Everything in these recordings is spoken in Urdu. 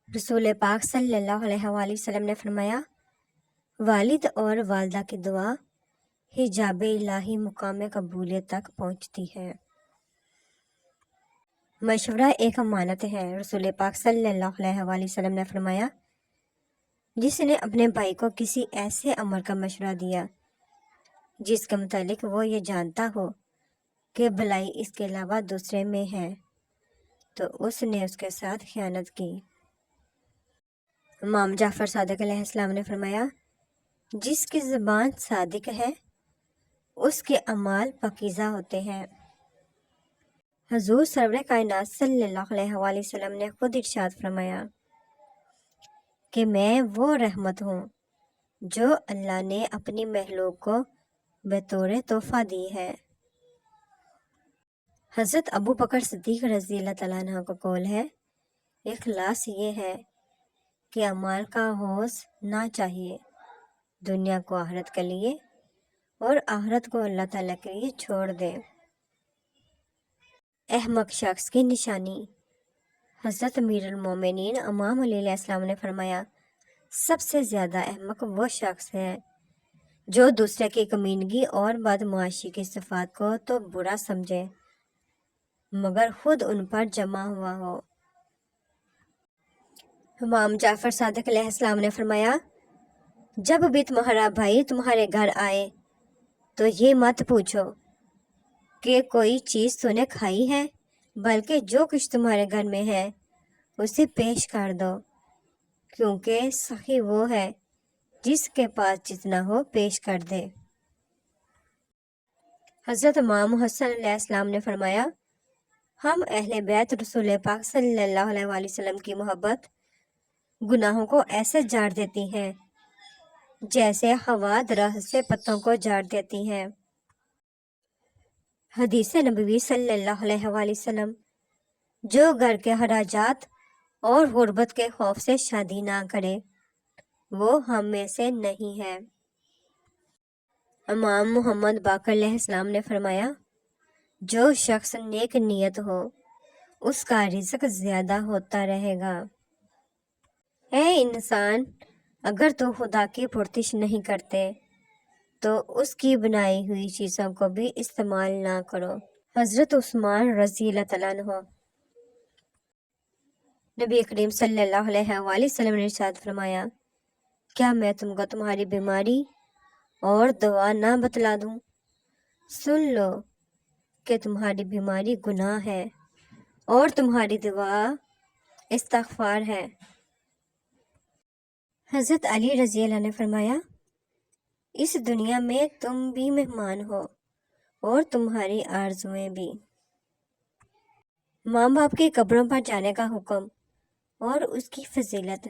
رسول پاک صلی اللہ علیہ وآلہ وسلم نے فرمایا، والد اور والدہ کی دعا حجاب الہی مقام قبولیت تک پہنچتی ہے۔ مشورہ ایک امانت ہے۔ رسول پاک صلی اللہ علیہ وآلہ وسلم نے فرمایا، جس نے اپنے بھائی کو کسی ایسے عمل کا مشورہ دیا جس کے متعلق وہ یہ جانتا ہو کہ بھلائی اس کے علاوہ دوسرے میں ہے، تو اس نے اس کے ساتھ خیانت کی۔ امام جعفر صادق علیہ السلام نے فرمایا، جس کی زبان صادق ہے اس کے اعمال پاکیزہ ہوتے ہیں۔ حضور سرور کائنات صلی اللہ علیہ وآلہ وسلم نے خود ارشاد فرمایا کہ میں وہ رحمت ہوں جو اللہ نے اپنی مخلوق کو بطور تحفہ دی ہے۔ حضرت ابو بکر صدیق رضی اللہ تعالیٰ عنہ کا قول ہے، اخلاص یہ ہے کہ اعمال کا حوض نہ چاہیے، دنیا کو آخرت کے لیے اور آخرت کو اللہ تعالیٰ کے لیے چھوڑ دے۔ احمق شخص کی نشانی۔ حضرت امیر المومنین امام علیہ السلام نے فرمایا، سب سے زیادہ احمق وہ شخص ہے جو دوسرے کی کمینگی اور بدمعاشی کی صفات کو تو برا سمجھے مگر خود ان پر جمع ہوا ہو۔ امام جعفر صادق علیہ السلام نے فرمایا، جب بھی تمہارا بھائی تمہارے گھر آئے تو یہ مت پوچھو کہ کوئی چیز تو نے کھائی ہے، بلکہ جو کچھ تمہارے گھر میں ہے اسے پیش کر دو، کیونکہ سخی وہ ہے جس کے پاس جتنا ہو پیش کر دے۔ حضرت امام حسن علیہ السلام نے فرمایا، ہم اہل بیت رسول پاک صلی اللہ علیہ وآلہ وسلم کی محبت گناہوں کو ایسے جاڑ دیتی ہیں جیسے ہوا درخت سے پتوں کو جاڑ دیتی ہے۔ حدیث نبوی صلی اللہ علیہ وآلہ وسلم، جو گھر کے اخراجات اور غربت کے خوف سے شادی نہ کرے وہ ہم میں سے نہیں ہے۔ امام محمد باقر علیہ السلام نے فرمایا، جو شخص نیک نیت ہو اس کا رزق زیادہ ہوتا رہے گا۔ اے انسان، اگر تو خدا کی پرستش نہیں کرتے تو اس کی بنائی ہوئی چیزوں کو بھی استعمال نہ کرو۔ حضرت عثمان رضی اللہ تعالیٰ عنہ۔ نبی کریم صلی اللہ علیہ وآلہ وسلم نے ارشاد فرمایا، کیا میں تم کو تمہاری بیماری اور دوا نہ بتلا دوں؟ سن لو کہ تمہاری بیماری گناہ ہے اور تمہاری دوا استغفار ہے۔ حضرت علی رضی اللہ عنہ نے فرمایا، اس دنیا میں تم بھی مہمان ہو اور تمہاری آرزویں بھی۔ ماں باپ کی قبروں پر جانے کا حکم اور اس کی فضیلت۔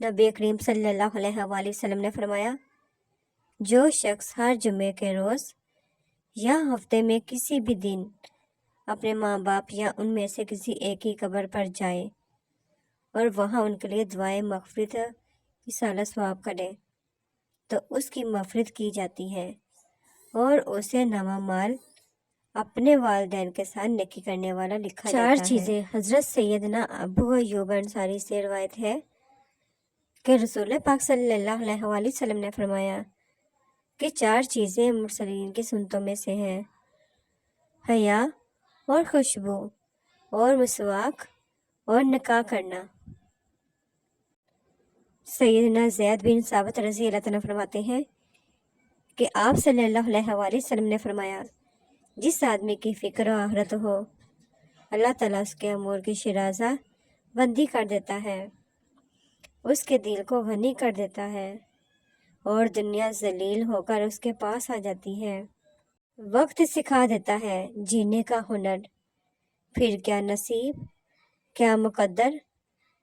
نبی کریم صلی اللہ علیہ وآلہ وسلم نے فرمایا، جو شخص ہر جمعے کے روز یا ہفتے میں کسی بھی دن اپنے ماں باپ یا ان میں سے کسی ایک کی قبر پر جائے اور وہاں ان کے لیے دعائے مغفرت ایصال ثواب کرے تو اس کی مغفرت کی جاتی ہے اور اسے نامہ مال اپنے والدین کے ساتھ نیکی کرنے والا لکھا جاتا ہے۔ 4 چیزیں۔ حضرت سیدنا ابو ایوب انصاری سے روایت ہے کہ رسول پاک صلی اللہ علیہ وآلہ وسلم نے فرمایا کہ 4 چیزیں مرسلین کی سنتوں میں سے ہیں، حیا اور خوشبو اور مسواک اور نکاح کرنا۔ سیدنا زید بن ثابت رضی اللہ عنہ فرماتے ہیں کہ آپ صلی اللہ علیہ وآلہ وسلم نے فرمایا، جس آدمی کی فکر و آخرت ہو اللہ تعالیٰ اس کے امور کی شرازہ بندی کر دیتا ہے، اس کے دل کو غنی کر دیتا ہے اور دنیا ذلیل ہو کر اس کے پاس آ جاتی ہے۔ وقت سکھا دیتا ہے جینے کا ہنر، پھر کیا نصیب، کیا مقدر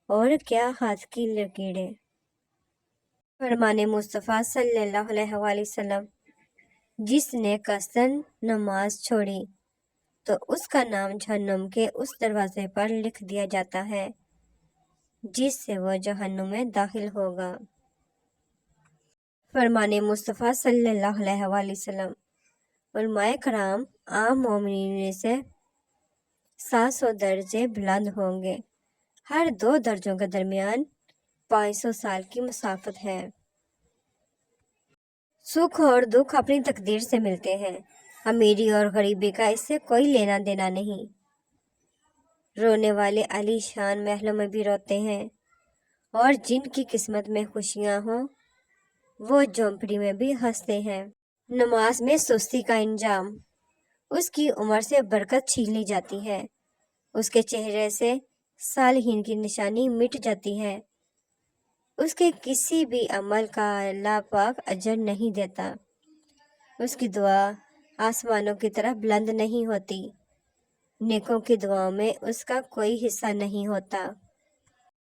اور کیا ہاتھ کی لکیریں۔ فرمان مصطفیٰ صلی اللہ علیہ وآلہ وسلم، جس نے قصداً نماز چھوڑی تو اس کا نام جہنم کے اس دروازے پر لکھ دیا جاتا ہے جس سے وہ جہنم میں داخل ہوگا۔ فرمان مصطفیٰ صلی اللہ علیہ وآلہ وسلم، علماء کرام عام مومنین سے 700 درجے بلند ہوں گے، ہر دو درجوں کے درمیان 500 سال کی مسافت ہے۔ سکھ اور دکھ اپنی تقدیر سے ملتے ہیں، امیری اور غریبی کا اس سے کوئی لینا دینا نہیں۔ رونے والے عالی شان محلوں میں بھی روتے ہیں، اور جن کی قسمت میں خوشیاں ہوں وہ جھونپڑی میں بھی ہنستے ہیں۔ نماز میں سستی کا انجام، اس کی عمر سے برکت چھین لی جاتی ہے، اس کے چہرے سے صالحین کی نشانی مٹ جاتی ہے، اس کے کسی بھی عمل کا اللہ پاک اجر نہیں دیتا، اس کی دعا آسمانوں کی طرح بلند نہیں ہوتی، نیکوں کی دعاؤں میں اس کا کوئی حصہ نہیں ہوتا۔